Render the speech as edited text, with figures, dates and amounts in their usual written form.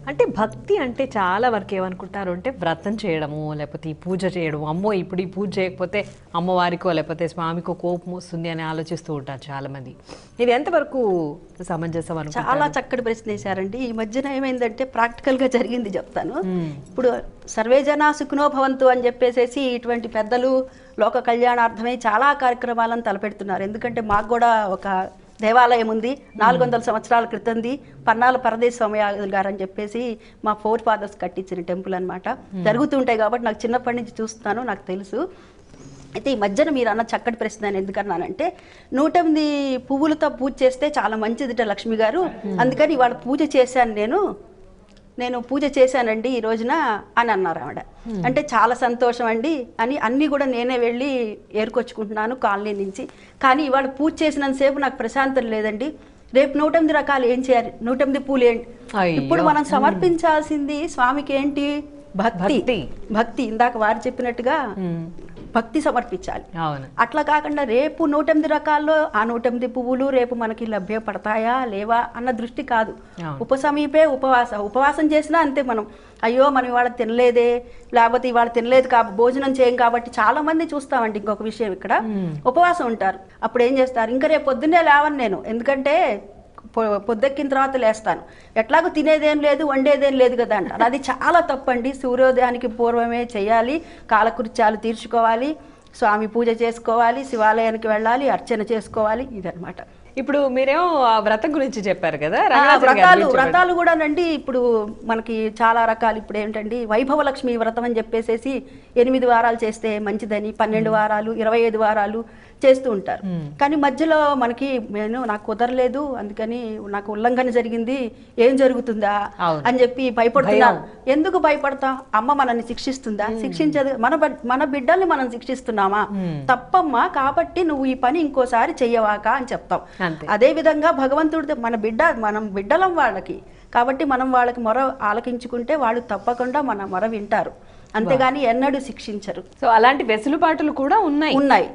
అంటే భక్తి అంటే చాలా వరకు ఏమనుకుంటారు అంటే వ్రతం చేయడము లేకపోతే ఈ పూజ చేయడము, అమ్మో ఇప్పుడు ఈ పూజ చేయకపోతే అమ్మవారికో లేకపోతే స్వామికో కోపం వస్తుంది అని ఆలోచిస్తూ ఉంటారు చాలా మంది. ఇది ఎంతవరకు సమంజసం అనుకుంటారు? చాలా చక్కటి ప్రశ్న వేశారండి. ఈ మధ్యన ఏమైందంటే ప్రాక్టికల్గా జరిగింది చెప్తాను. ఇప్పుడు సర్వే జనా సుఖినో భవంతు అని చెప్పేసి ఇటువంటి పెద్దలు లోక కళ్యాణార్థమై చాలా కార్యక్రమాలను తలపెడుతున్నారు. ఎందుకంటే మాకు కూడా ఒక దేవాలయం ఉంది, 400 సంవత్సరాల క్రితంది, పన్నాల పరదేశ స్వామి గారు అని చెప్పేసి మా ఫోర్ ఫాదర్స్ కట్టించిన టెంపుల్ అనమాట. జరుగుతుంటాయి కాబట్టి నాకు చిన్నప్పటి నుంచి చూస్తున్నాను, నాకు తెలుసు. అయితే ఈ మధ్యన మీరు అన్న చక్కటి ప్రశ్న అని ఎందుకన్నానంటే 108 పువ్వులతో పూజ చేస్తే చాలా మంచిదిట లక్ష్మి గారు, అందుకని ఇవాళ పూజ చేశాను నేను పూజ చేశానండి ఈ రోజున అని అన్నారు ఆవిడ. అంటే చాలా సంతోషం అండి అని అన్నీ కూడా నేనే వెళ్ళి ఏరుకొచ్చుకుంటున్నాను కాలనీ నుంచి. కానీ ఇవాళ పూజ చేసినంతసేపు నాకు ప్రశాంతం లేదండి. రేపు 108 రకాలు ఏం చేయాలి, 108 పూలు ఏంటి? ఇప్పుడు మనం సమర్పించాల్సింది స్వామికి ఏంటి? భక్తి. ఇందాక వారు చెప్పినట్టుగా భక్తి సమర్పించాలి. అట్లా కాకుండా రేపు 108 రకాల్లో ఆ 108 పువ్వులు రేపు మనకి లభ్యపడతాయా లేవా అన్న దృష్టి కాదు. ఉపసమీపే ఉపవాసం చేసినా అంతే. మనం అయ్యో మనం ఇవాళ తినలేదే, లేకపోతే ఇవాళ తినలేదు భోజనం చేయం కాబట్టి చాలా మంది చూస్తామండి. ఇంకొక విషయం, ఇక్కడ ఉపవాసం ఉంటారు, అప్పుడు ఏం చేస్తారు, ఇంకా రేపు పొద్దున్నే లేవని నేను, ఎందుకంటే పొద్దెక్కిన తర్వాత లేస్తాను, ఎట్లాగో తినేదేం లేదు వండేదేం లేదు కదా అంటారు. అది చాలా తప్పండి. సూర్యోదయానికి పూర్వమే చేయాలి, కాలకృత్యాలు తీర్చుకోవాలి, స్వామి పూజ చేసుకోవాలి, శివాలయానికి వెళ్ళాలి, అర్చన చేసుకోవాలి, ఇదనమాట. ఇప్పుడు మీరేమో వ్రతం గురించి చెప్పారు కదా, వ్రతాలు కూడానండి ఇప్పుడు మనకి చాలా రకాలు. ఇప్పుడు ఏంటండి వైభవలక్ష్మి వ్రతం అని చెప్పేసి 8 వారాలు చేస్తే మంచిదని 12 వారాలు 25 వారాలు చేస్తూ ఉంటారు. కానీ మధ్యలో మనకి నాకు కుదరలేదు, అందుకని నాకు ఉల్లంఘన జరిగింది, ఏం జరుగుతుందా అని చెప్పి భయపడుతున్నాను. ఎందుకు భయపడతాం? అమ్మ మనల్ని శిక్షిస్తుందా? శిక్షించదు. మన బిడ్డల్ని మనం శిక్షిస్తున్నామా? తప్పమ్మా, కాబట్టి నువ్వు ఈ పని ఇంకోసారి చెయ్యవాక అని చెప్తాం. అదే విధంగా భగవంతుడి మనం బిడ్డలం వాళ్ళకి, కాబట్టి మనం వాళ్ళకి మొర ఆలకించుకుంటే వాళ్ళు తప్పకుండా మన మొర వింటారు, అంతేగాని ఎన్నడూ శిక్షించరు. సో అలాంటి వెసులుబాటులు కూడా ఉన్నాయి.